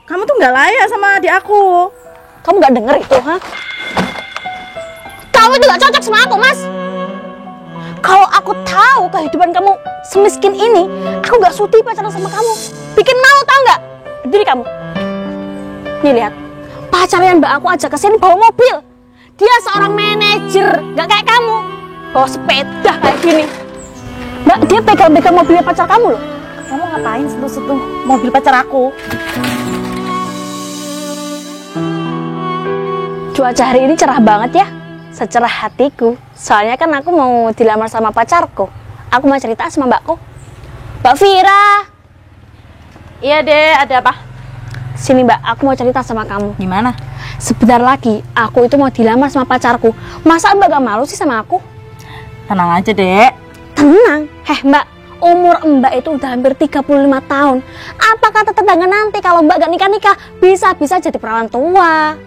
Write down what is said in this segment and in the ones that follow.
Kamu tuh nggak layak sama adik aku. Kamu nggak denger itu, ha? Kamu itu nggak cocok sama aku, Mas. Kalau aku tahu kehidupan kamu semiskin ini, aku nggak sudi pacaran sama kamu. Bikin malu, tau nggak? Berdiri kamu. Nih lihat, pacarnya Mbak aku aja kesini bawa mobil. Dia seorang manajer, nggak kayak kamu. Bawa sepeda kayak gini. Mbak, dia pegang-pegang mobilnya pacar kamu loh. Kamu ngapain sentuh-sentuh mobil pacar aku? Cuaca hari ini cerah banget ya, secerah hatiku. Soalnya kan aku mau dilamar sama pacarku. Aku mau cerita sama mbakku. Mbak Vira. Iya deh, ada apa? Sini mbak, aku mau cerita sama kamu. Gimana? Sebentar lagi, aku itu mau dilamar sama pacarku. Masa mbak gak malu sih sama aku? Tenang aja dek. Tenang, mbak, umur mbak itu udah hampir 35 tahun. Apa kata tetangga nanti kalau mbak gak nikah-nikah, bisa-bisa jadi perawan tua.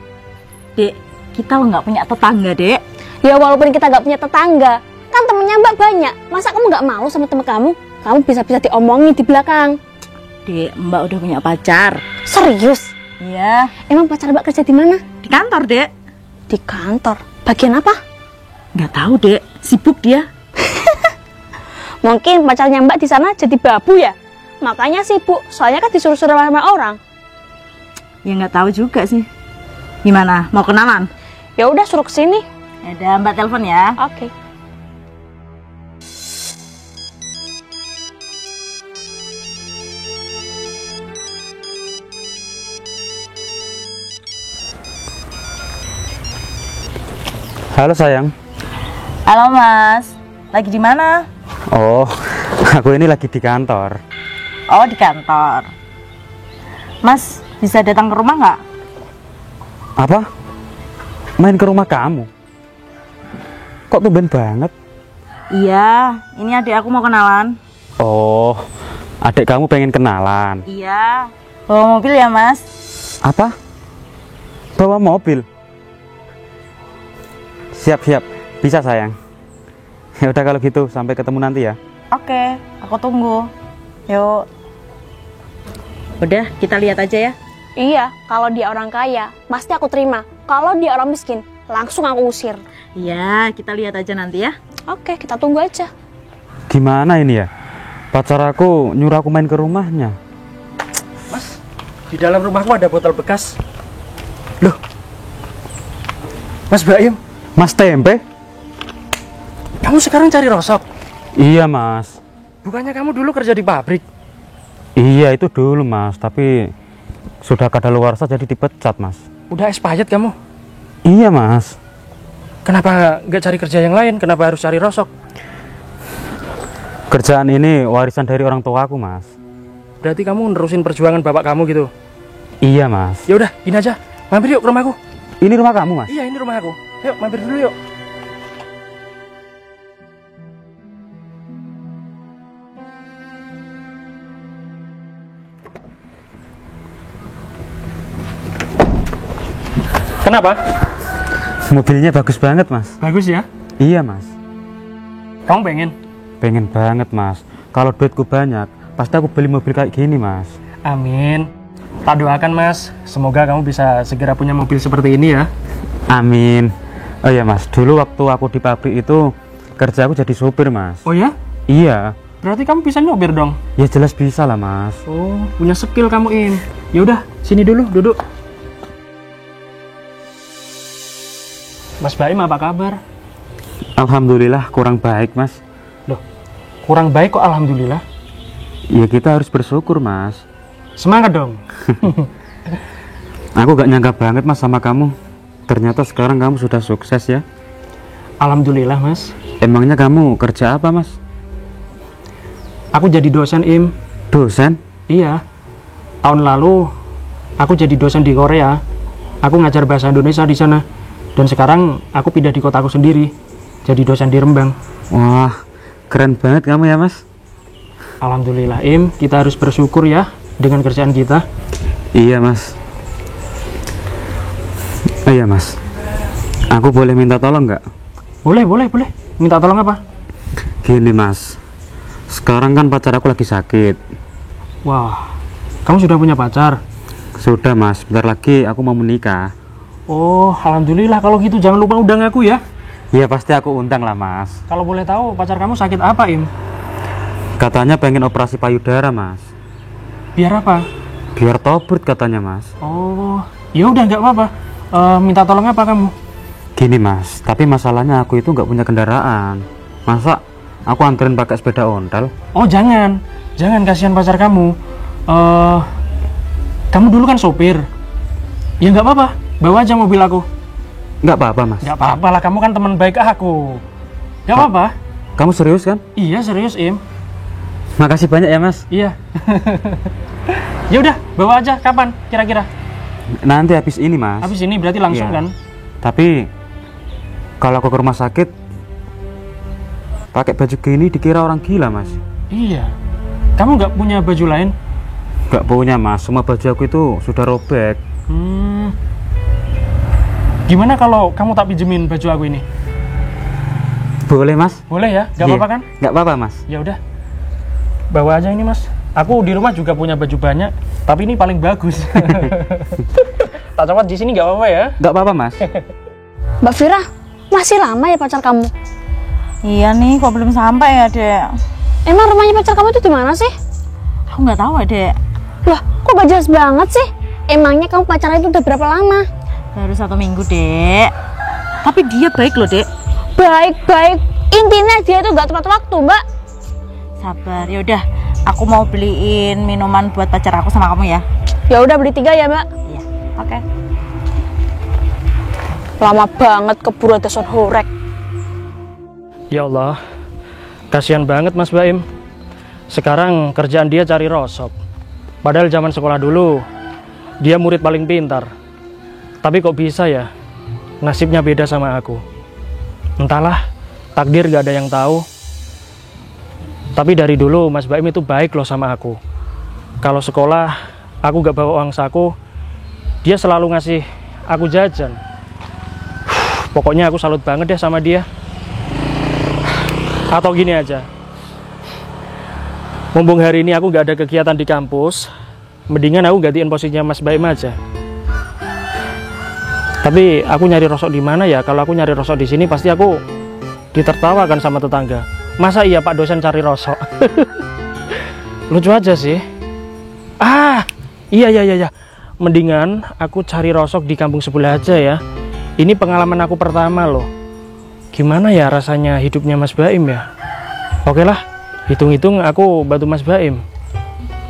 Dek, kita lo nggak punya tetangga dek. Ya walaupun kita gak punya tetangga, kan temennya mbak banyak. Masa kamu gak malu sama temen kamu? Kamu bisa-bisa diomongin di belakang. Dek, mbak udah punya pacar. Serius? Iya. Emang pacar mbak kerja di mana? Di kantor dek. Di kantor. Bagian apa? Nggak tahu dek, sibuk dia. Mungkin pacarnya mbak di sana jadi babu ya? Makanya sibuk, soalnya kan disuruh-suruh sama orang. Ya nggak tahu juga sih. Gimana, mau kenalan? Ya udah suruh kesini. Ada mbak telepon ya. Oke. Halo sayang. Halo mas, lagi di mana? Oh, aku ini lagi di kantor. Oh di kantor. Mas bisa datang ke rumah nggak? Apa? Main ke rumah kamu? Kok tumben banget? Iya, ini adik aku mau kenalan. Oh, adik kamu pengen kenalan. Iya. Bawa mobil ya mas? Apa? Bawa mobil? Siap-siap, bisa sayang. Ya udah kalau gitu, sampai ketemu nanti ya. Oke, aku tunggu. Yuk. Udah, kita lihat aja ya. Iya, kalau dia orang kaya, pasti aku terima. Kalau dia orang miskin, langsung aku usir. Iya, kita lihat aja nanti ya. Oke, kita tunggu aja. Gimana ini ya? Pacar aku nyuruh aku main ke rumahnya. Mas, di dalam rumahku ada botol bekas. Loh, Mas Baim, Mas Tempe? kamu sekarang cari rosok? Iya mas. Bukannya kamu dulu kerja di pabrik? Iya itu dulu mas, tapi sudah kadaluarsa jadi dipecat mas. Udah expired kamu? Iya mas. Kenapa nggak cari kerja yang lain? Kenapa harus cari rosok? Kerjaan ini warisan dari orang tuaku mas. Berarti kamu nerusin perjuangan bapak kamu gitu? Iya mas. Ya udah, gini aja, mampir yuk ke rumahku. Ini rumah kamu mas? Iya, ini rumah aku. Yuk, mampir dulu yuk. Kenapa? Mobilnya bagus banget mas. Bagus ya? Iya mas. Kamu pengen? Pengen banget mas. Kalau duitku banyak, pasti aku beli mobil kayak gini mas. Amin. Tak doakan mas, semoga kamu bisa segera punya mobil seperti ini ya. Amin. Oh iya mas, dulu waktu aku di pabrik itu kerja aku jadi sopir mas. Oh ya? Iya. Berarti kamu bisa nyopir dong? Ya jelas bisa lah mas. Oh, punya skill kamu In. Ya udah, sini dulu, duduk. Mas Baim apa kabar? Alhamdulillah kurang baik mas. Loh, kurang baik kok alhamdulillah? Ya kita harus bersyukur mas. Semangat dong. Aku gak nyangka banget mas sama kamu. Ternyata sekarang kamu sudah sukses ya. Alhamdulillah mas. Emangnya kamu kerja apa mas? Aku jadi dosen Im. Dosen? Iya. Tahun lalu aku jadi dosen di Korea. Aku ngajar bahasa Indonesia di sana. Dan sekarang aku pindah di kotaku sendiri. Jadi dosen di Rembang. Wah, keren banget kamu ya mas. Alhamdulillah Im, kita harus bersyukur ya dengan kerjaan kita. Iya mas. Oh iya mas, aku boleh minta tolong nggak? Boleh. Minta tolong apa? Gini mas, sekarang kan pacar aku lagi sakit. Wah, kamu sudah punya pacar? Sudah mas, bentar lagi aku mau menikah. Oh, alhamdulillah. Kalau gitu jangan lupa undang aku ya. Iya pasti aku undang lah mas. Kalau boleh tahu pacar kamu sakit apa, Im? Katanya pengen operasi payudara mas. Biar apa? Biar tobat katanya mas. Oh, ya udah nggak apa-apa. Minta tolong apa kamu? Gini mas, tapi masalahnya aku itu nggak punya kendaraan. Masa aku anterin pakai sepeda ontel? Oh jangan kasihan pacar kamu. Kamu dulu kan sopir. Ya nggak apa-apa, bawa aja mobil aku. Nggak apa-apa mas. Nggak apa-apa lah, kamu kan teman baik aku. Nggak apa-apa. Kamu serius kan? Iya serius, Im. Makasih banyak ya mas. Iya. Ya udah, bawa aja. Kapan kira-kira? Nanti habis ini mas. Habis ini berarti langsung Iya. kan? Tapi kalau aku ke rumah sakit pakai baju gini dikira orang gila mas. Iya. Kamu nggak punya baju lain? Nggak punya mas, semua baju aku itu sudah robek. Gimana kalau kamu tak pinjemin baju aku ini? Boleh mas? Boleh ya? Nggak Iya. apa-apa kan? Nggak apa-apa mas. Ya udah. Bawa aja ini, Mas. Aku di rumah juga punya baju banyak, tapi ini paling bagus. Tak copot di sini nggak apa-apa ya? Nggak apa-apa mas. Mbak Vira, masih lama ya pacar kamu? Iya nih, kok belum sampai ya, Dek? Emang rumahnya pacar kamu itu di mana sih? Aku nggak tahu, Dek. Loh, kok gak jelas banget sih? Emangnya kamu pacaran itu udah berapa lama? Baru 1 minggu, Dek. Tapi dia baik loh, Dek. Baik-baik. Intinya dia itu gak tepat waktu, Mbak. Sabar, ya udah. Aku mau beliin minuman buat pacar aku sama kamu ya. Ya udah beli 3 ya, Mbak. Iya. Oke. Lama banget keburu ada son horek. Ya Allah, kasihan banget Mas Baim. Sekarang kerjaan dia cari rosop. Padahal zaman sekolah dulu, dia murid paling pintar. Tapi kok bisa ya, nasibnya beda sama aku. Entahlah, takdir gak ada yang tahu. Tapi dari dulu Mas Baim itu baik loh sama aku. Kalau sekolah, aku gak bawa uang saku, dia selalu ngasih aku jajan. Pokoknya aku salut banget deh sama dia. Atau gini aja, mumpung hari ini aku gak ada kegiatan di kampus, mendingan aku gantiin posisinya Mas Baim aja. Tapi aku nyari rosok di mana ya? Kalau aku nyari rosok di sini pasti aku ditertawakan sama tetangga. Masa iya Pak dosen cari rosok? Lucu aja sih. Iya. Mendingan aku cari rosok di kampung sebelah aja ya. Ini pengalaman aku pertama loh. Gimana ya rasanya hidupnya Mas Baim ya? Oke lah, hitung-hitung aku bantu Mas Baim.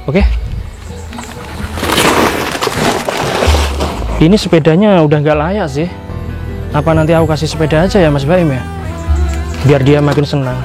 Oke? Ini sepedanya udah nggak layak sih. Apa nanti aku kasih sepeda aja ya Mas Baim ya? Biar dia makin senang.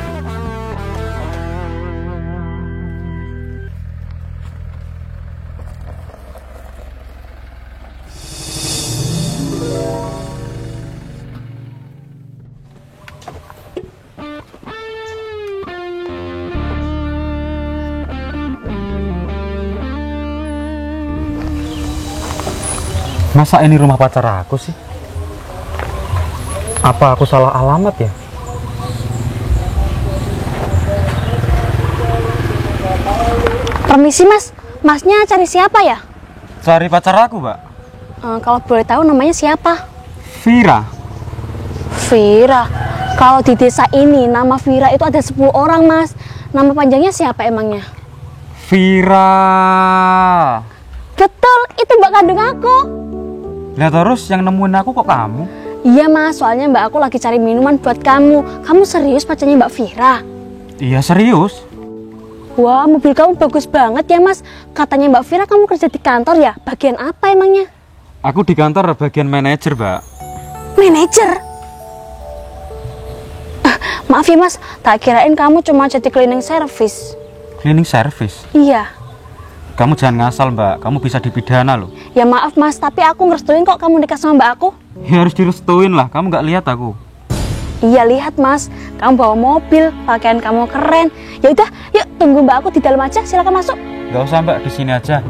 Masa ini rumah pacar aku sih? Apa aku salah alamat ya? Permisi Mas, Masnya cari siapa ya? Cari pacar aku, Mbak. Kalau boleh tahu namanya siapa? Vira. Vira. Kalau di desa ini nama Vira itu ada 10 orang Mas. Nama panjangnya siapa emangnya? Vira. Betul, itu mbak kandung aku. Nah terus yang nemuin aku kok kamu? Iya Mas, soalnya mbak aku lagi cari minuman buat kamu. Kamu serius pacarnya Mbak Vira? Iya serius. Wah, mobil kamu bagus banget ya Mas. Katanya Mbak Vira kamu kerja di kantor ya? Bagian apa emangnya? Aku di kantor bagian manajer, Mbak. Manajer? Maaf ya Mas, tak kirain kamu cuma jadi cleaning service. Cleaning service. Iya. Kamu jangan ngasal, Mbak. Kamu bisa dipidana loh. Ya maaf Mas, tapi aku ngerestuin kok kamu nikah sama mbak aku. Ya harus direstuin lah. Kamu nggak lihat aku. Iya lihat Mas, kamu bawa mobil, pakaian kamu keren. Ya udah, yuk tunggu mbak aku di dalam aja, silakan masuk. Nggak usah, Mbak. Di sini aja.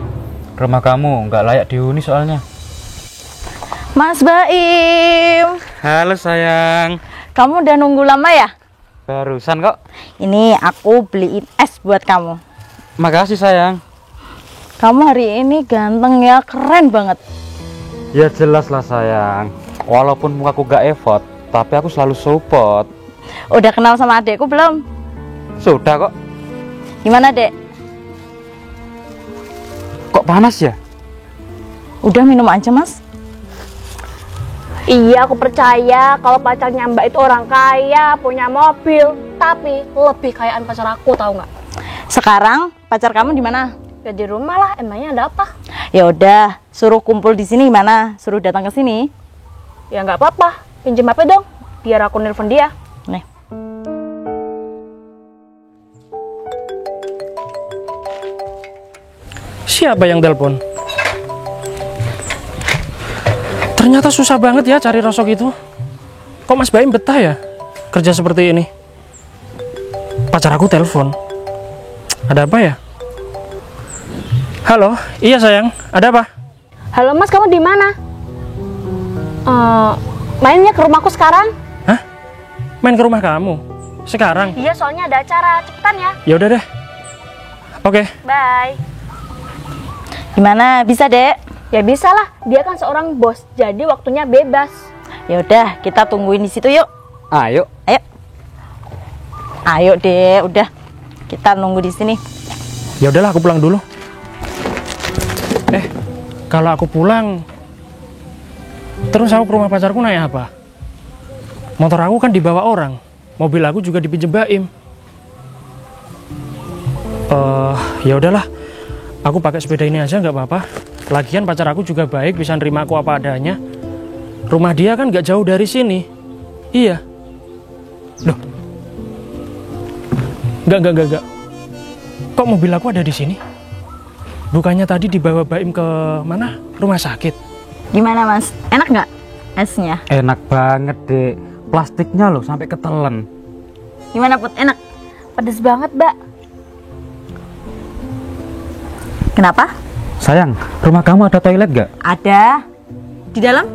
Rumah kamu nggak layak dihuni soalnya. Mas Baim, Halo sayang. kamu udah nunggu lama ya? Barusan kok. Ini aku beliin es buat kamu. Makasih sayang. Kamu hari ini ganteng ya, keren banget. Ya jelas lah sayang. Walaupun mukaku gak effort, tapi aku selalu support. Udah kenal sama adekku belum? Sudah kok. Gimana, Dek? Kok panas ya? Udah minum aja, Mas. Iya, aku percaya kalau pacarnya Mbak itu orang kaya, punya mobil, tapi lebih kayaan pacar aku, tahu nggak? Sekarang pacar kamu di mana? Ya di rumah lah, emangnya ada apa? Ya udah, suruh kumpul di sini gimana? Suruh datang ke sini. Ya nggak apa-apa, pinjem HP dong, biar aku nelpon dia. Nih. Siapa yang telepon? Ternyata susah banget ya cari Rosok itu. Kok Mas Baim betah ya kerja seperti ini? Pacar aku telepon. Ada apa ya? Halo, iya sayang, ada apa? Halo Mas, kamu di mana? Mainnya ke rumahku sekarang? Hah? Main ke rumah kamu? Sekarang? Iya, soalnya ada acara, cepetan ya. Ya udah deh. Oke. Bye. Gimana? Bisa, Dek? Ya bisa lah, dia kan seorang bos, jadi waktunya bebas. Ya udah, kita tungguin di situ yuk. Ayo. Ayo. Ayo, Dek, udah. Kita nunggu di sini. Ya udahlah, aku pulang dulu. Kalau aku pulang, terus aku ke rumah pacarku naik apa? Motor aku kan dibawa orang, mobil aku juga dipinjem Baim. Ya udahlah, aku pakai sepeda ini aja nggak apa-apa. Lagian pacar aku juga baik, bisa nerima aku apa adanya. Rumah dia kan nggak jauh dari sini. Iya. Loh. Enggak. Kok mobil aku ada di sini? Bukannya tadi dibawa Baim ke mana? Rumah sakit. Gimana, Mas? Enak nggak esnya? Enak banget, Dek. Plastiknya loh sampai ketelen. Gimana, Put? Enak? Pedes banget, Mbak. Kenapa? Sayang, rumah kamu ada toilet gak? Ada. Di dalam?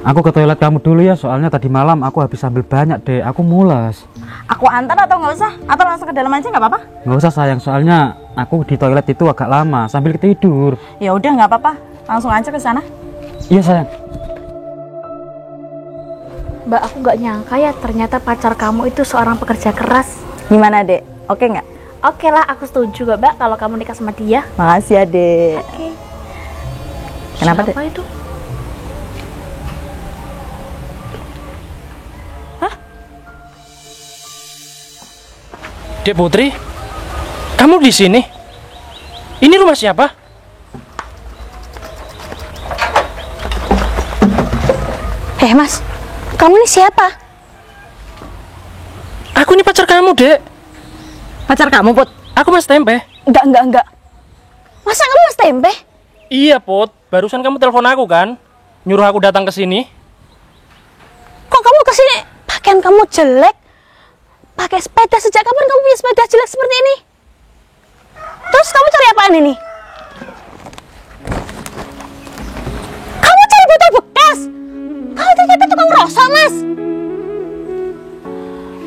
Aku ke toilet kamu dulu ya, soalnya tadi malam aku habis ambil banyak, Dek. Aku mulas. Aku antar atau nggak usah? Atau langsung ke dalam aja nggak apa-apa? Nggak usah sayang, soalnya aku di toilet itu agak lama sambil tidur. Ya udah, nggak apa-apa. Langsung aja ke sana. Iya sayang. Mbak, aku nggak nyangka ya ternyata pacar kamu itu seorang pekerja keras. Gimana, Dek? Oke nggak? Oke lah, aku setuju kok, Mbak, kalau kamu nikah sama dia. Makasih ya, Dek. Oke. Kenapa, Siapa itu? Dek Putri, kamu di sini? Ini rumah siapa? Mas, kamu ini siapa? Aku ini pacar kamu, Dek. Pacar kamu, Put? Aku Mas Tempe. Enggak. Masa kamu Mas Tempe? Iya, Put. Barusan kamu telepon aku kan? Nyuruh aku datang ke sini. Kok kamu kesini? Pakaian kamu jelek. Pakai sepeda, sejak kapan kamu punya sepeda jelek seperti ini? Terus kamu cari apaan ini? Kamu cari botol bekas? Kamu ternyata tukang rosok, Mas.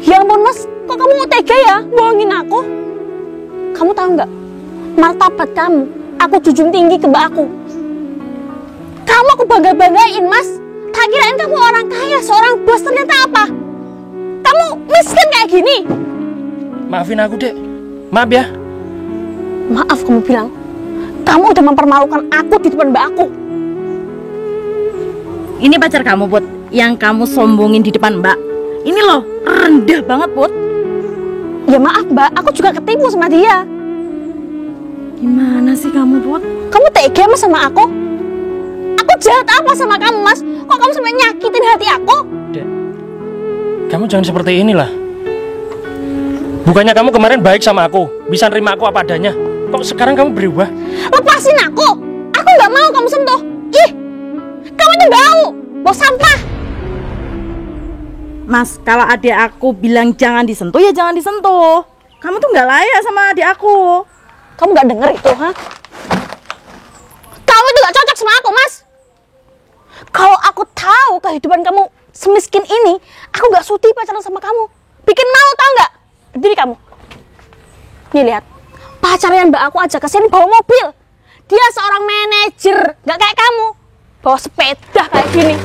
Ya ampun, Mas, kok kamu tega ya bohongin aku? Kamu tahu nggak? Martabat kamu, aku junjung tinggi ke mbak aku. Kamu aku bangga-banggain, Mas. Tak kirain kamu orang kaya, seorang bos, ternyata apa? Kamu miskin kayak gini. Maafin aku, Dek. Maaf ya. Maaf kamu bilang. Kamu udah mempermalukan aku di depan mbak aku. Ini pacar kamu, Put, yang kamu sombongin di depan Mbak. Ini loh, rendah banget, Put. Ya maaf, Mbak, aku juga ketipu sama dia. Gimana sih kamu, Put? Kamu tega Mas sama aku? Aku jahat apa sama kamu, Mas? Kok kamu sampai nyakitin hati aku? Dek, kamu jangan seperti inilah. Bukannya kamu kemarin baik sama aku, bisa nerima aku apa adanya. Kok sekarang kamu berubah? Lepasin aku! Aku nggak mau kamu sentuh. Ih, kamu tuh bau sampah. Mas, kalau adik aku bilang jangan disentuh, ya jangan disentuh. Kamu tuh nggak layak sama adik aku. Kamu nggak denger itu, ha? Kamu itu nggak cocok sama aku, Mas. Kalau aku tahu kehidupan kamu semiskin ini, aku nggak sudi pacaran sama kamu. Bikin malu, tau nggak? Berdiri kamu. Nih lihat, pacarnya mbak aku aja kesini bawa mobil. Dia seorang manajer, nggak kayak kamu. Bawa sepeda kayak gini.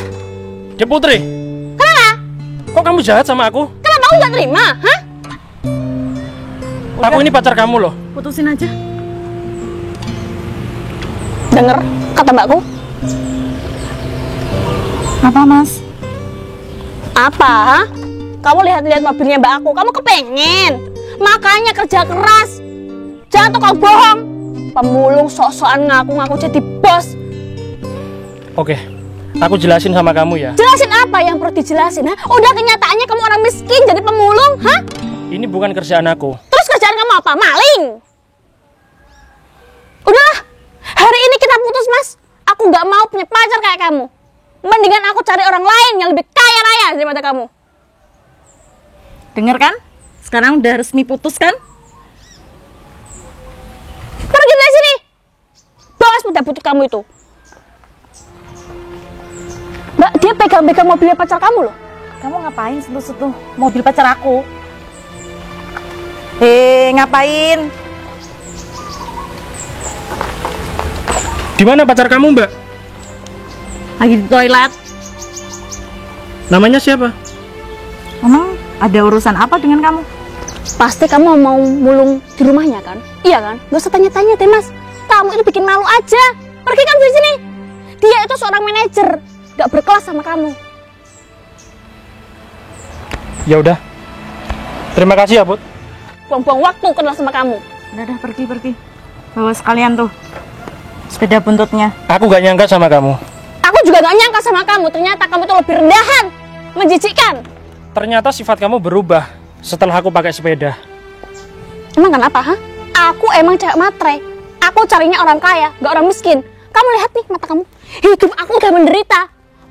Ya Putri, Kenapa? kok kamu jahat sama aku? Kenapa kamu nggak terima? Hah? Aku ini pacar kamu loh. Putusin aja. Dengar kata mbakku. Apa, Mas? Apa? Hah? Kamu lihat-lihat mobilnya mbak aku, kamu kepengen. Makanya kerja keras. Jangan tukang bohong. Pemulung sok-sokan ngaku-ngaku jadi bos. Oke, aku jelasin sama kamu ya. Jelasin apa yang perlu dijelasin? Hah? Udah kenyataannya kamu orang miskin jadi pemulung, hah? Ini bukan kerjaan aku. Terus kerjaan kamu apa? Maling? Udahlah, hari ini kita putus, Mas. Aku nggak mau punya pacar kayak kamu. Mendingan aku cari orang lain yang lebih kaya raya daripada kamu. Dengar kan? Sekarang udah resmi putus kan? Pergi dari sini. Bawa sepeda butut kamu itu. Mbak, dia pegang-pegang mobilnya pacar kamu loh. Kamu ngapain sentuh-sentuh mobil pacar aku? Ngapain? Di mana pacar kamu, Mbak? Lagi di toilet. Namanya siapa? Emang ada urusan apa dengan kamu? Pasti kamu mau mulung di rumahnya kan? Iya kan? Gak usah tanya-tanya deh, Mas. Kamu itu bikin malu aja. Pergi kan dari sini. Dia itu seorang manajer, gak berkelas sama kamu. Ya udah. Terima kasih ya, Put. Buang-buang waktu kenal sama kamu. Udah pergi. Bawa sekalian tuh sepeda buntutnya. Aku gak nyangka sama kamu. Aku juga gak nyangka sama kamu. Ternyata kamu itu lebih rendahan, menjijikkan. Ternyata sifat kamu berubah setelah aku pakai sepeda. Emang kenapa, hah? Aku emang cewek matre. Aku carinya orang kaya, gak orang miskin. Kamu lihat nih mata kamu. Hidup aku udah menderita.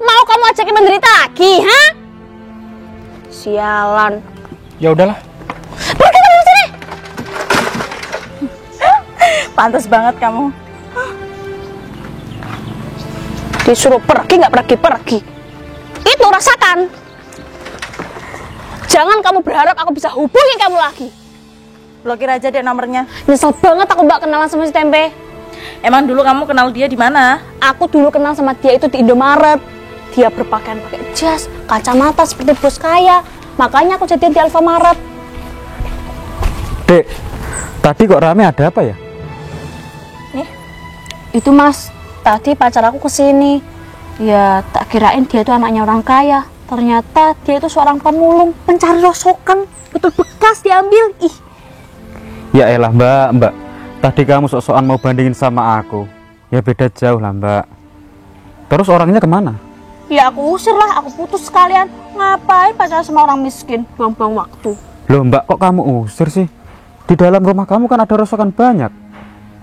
Mau kamu ajakin menderita lagi, hah? Sialan. Ya udahlah. Pergi dari sini. Pantas banget kamu. Disuruh pergi nggak pergi. Itu rasakan. Jangan kamu berharap aku bisa hubungi kamu lagi. Blokir aja deh nomornya. Nyesel banget aku mbak kenalan sama si Tempe. Emang dulu kamu kenal dia di mana? Aku dulu kenal sama dia itu di Indomaret. Dia berpakaian pakai jas, kacamata seperti bos kaya. Makanya aku jadian di Alfamaret. Dek, tadi kok rame, ada apa ya? Itu Mas, tadi pacar aku kesini. Ya tak kirain dia itu anaknya orang kaya. Ternyata dia itu seorang pemulung, pencari rosokkan. Betul bekas diambil. Ih, Ya elah mbak, tadi kamu sok-sokan mau bandingin sama aku. Ya beda jauh lah mbak. Terus orangnya kemana? ya aku usir lah, aku putus sekalian. Ngapain pacaran sama orang miskin? Buang-buang waktu. Loh mbak, kok kamu usir sih? Di dalam rumah kamu kan ada rosokan banyak.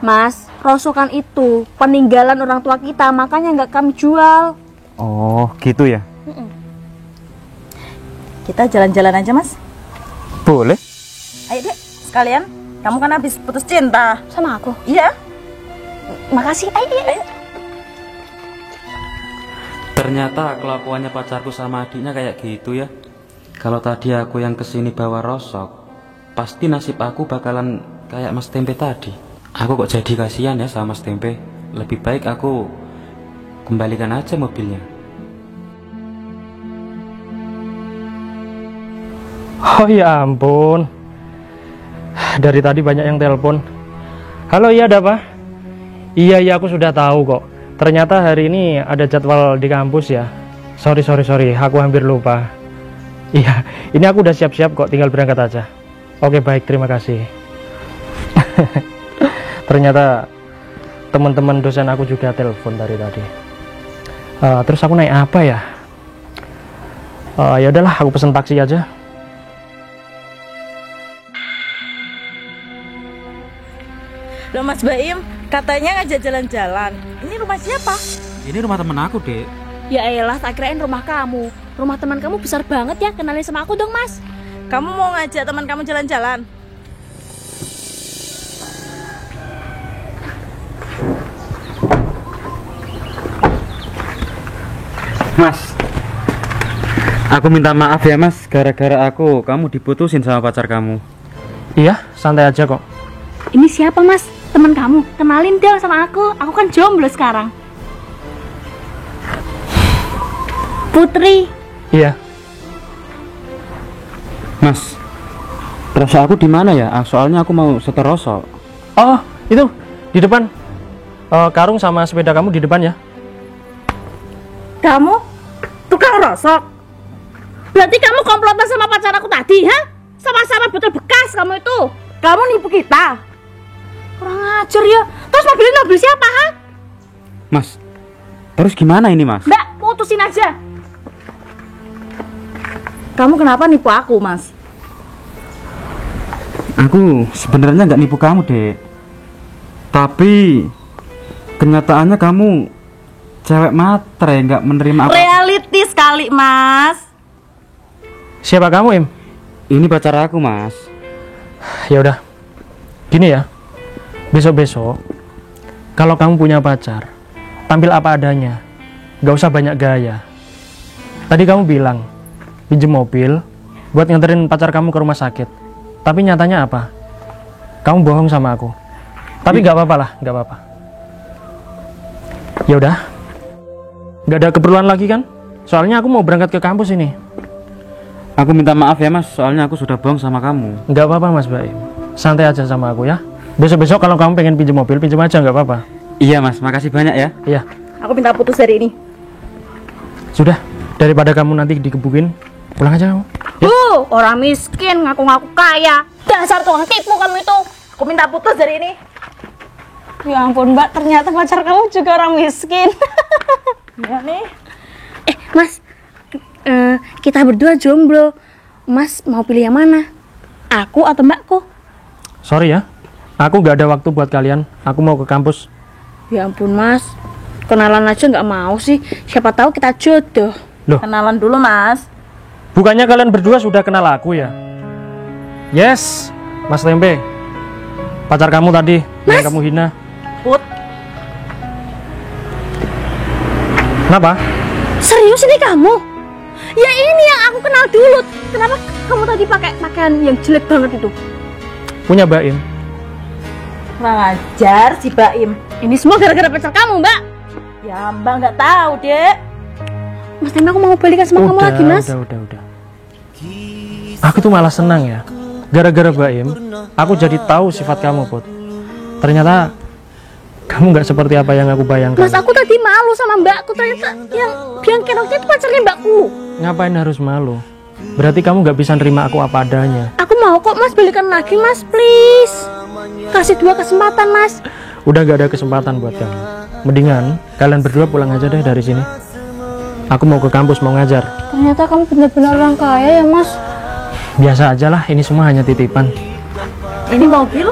Mas, rosokan itu peninggalan orang tua kita, makanya nggak kami jual. Oh gitu ya? Kita jalan-jalan aja, Mas. Boleh. Ayo dek, sekalian. Kamu kan habis putus cinta. Sama aku. Iya. Makasih. Ayo. Ternyata kelakuannya pacarku sama adiknya kayak gitu ya. Kalau tadi aku yang kesini bawa rosok, pasti nasib aku bakalan kayak Mas Tempe tadi. Aku kok jadi kasihan ya sama Mas Tempe. Lebih baik aku kembalikan aja mobilnya. Oh ya ampun. Dari tadi banyak yang telepon. Halo, iya ada apa? Iya aku sudah tahu kok. Ternyata hari ini ada jadwal di kampus ya. Sorry, aku hampir lupa. Iya, ini aku udah siap-siap kok, tinggal berangkat aja. Oke baik, terima kasih. Ternyata teman-teman dosen aku juga telepon dari tadi. Terus aku naik apa ya? Ya udahlah, aku pesen taksi aja. Loh Mas Baim, katanya ngajak jalan-jalan. Ini rumah siapa? Ini rumah temen aku dek. Ya elah, tak kirain rumah kamu. Rumah teman kamu besar banget ya, kenalin sama aku dong Mas. Kamu mau ngajak teman kamu jalan-jalan? Mas, aku minta maaf ya mas, gara-gara kamu diputusin sama pacar kamu. Iya, santai aja kok. Ini siapa Mas? teman kamu, kenalin dong sama aku kan jomblo sekarang. Putri. Iya. Mas, rosok aku di mana ya? Soalnya aku mau setor rosok. Oh, itu di depan. Karung sama sepeda kamu di depan ya. Kamu tukang rosok? Berarti kamu komplotan sama pacar aku tadi, ha? Sama-sama botol bekas kamu itu. Kamu nipu kita. Kurang ajar ya. Terus mobil siapa, ha? Mas, terus gimana ini mas? Mbak, putusin aja. Kamu kenapa nipu aku, Mas? Aku sebenarnya nggak nipu kamu, Dek. Tapi kenyataannya kamu cewek matre, nggak menerima apa. Reality sekali, Mas. Siapa kamu, Im? Ini pacar aku, Mas. Ya udah. Gini ya. Besok-besok kalau kamu punya pacar, tampil apa adanya. Gak usah banyak gaya. Tadi kamu bilang pinjem mobil buat nganterin pacar kamu ke rumah sakit. Tapi nyatanya apa? Kamu bohong sama aku. Tapi nggak apa-apa lah, nggak apa-apa. Ya udah, nggak ada keperluan lagi kan? Soalnya aku mau berangkat ke kampus ini. Aku minta maaf ya mas, soalnya aku sudah bohong sama kamu. Nggak apa-apa mas Baim, santai aja sama aku ya. Besok-besok kalau kamu pengen pinjem mobil, pinjem aja nggak apa-apa. Iya mas, makasih banyak ya. Iya. Aku minta putus hari ini. Sudah, daripada kamu nanti dikebukin, pulang aja kamu. Ya. Orang miskin ngaku-ngaku kaya. Dasar tukang tipu kamu itu. Aku minta putus dari ini. Ya ampun Mbak, ternyata pacar kamu juga orang miskin. Ya nih. Mas, kita berdua jomblo. Mas mau pilih yang mana? Aku atau Mbakku? Sorry ya, aku nggak ada waktu buat kalian. Aku mau ke kampus. Ya ampun Mas, kenalan aja nggak mau sih. Siapa tahu kita jodoh. Loh, Kenalan dulu Mas. bukannya kalian berdua sudah kenal aku ya? Yes, Mas Tempe. Pacar kamu tadi yang kamu hina. Put, Kenapa? serius ini kamu? Ya ini yang aku kenal dulu. Kenapa kamu tadi pakai pakaian yang jelek banget itu? Punya Baim. Kurang ajar si Baim. Ini semua gara-gara pacar kamu, Mbak. Ya, Mbak nggak tahu, Dek. Mas Tempe, aku mau balikan sama kamu lagi, Mas. Udah. Aku tuh malah senang ya. Gara-gara Baim, aku jadi tahu sifat kamu, Put. Ternyata kamu nggak seperti apa yang aku bayangkan. Mas, aku tadi malu sama Mbakku. Ternyata yang biang keroknya itu pacarnya Mbakku. Ngapain harus malu? Berarti kamu nggak bisa nerima aku apa adanya. Aku mau kok, Mas, balikan lagi, Mas, please. Kasih 2 kesempatan, Mas. Udah nggak ada kesempatan buat kamu. Mendingan kalian berdua pulang aja deh dari sini. Aku mau ke kampus, mau ngajar. Ternyata kamu benar-benar orang kaya ya, Mas. Biasa aja lah, ini semua hanya titipan. Ini mobil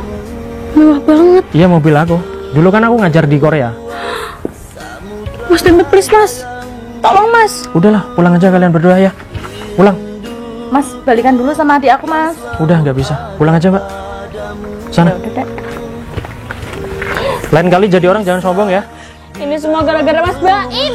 mewah banget. Iya, mobil aku. Dulu kan aku ngajar di Korea. Mas Tempe, please, Mas. Tolong, Mas. Udahlah, pulang aja kalian berdua ya. Pulang. Mas, balikan dulu sama adik aku, Mas. Udah nggak bisa. Pulang aja, Pak. Sana. Udah, Dek. Lain kali jadi orang jangan sombong ya. Ini semua gara-gara Mas Baim.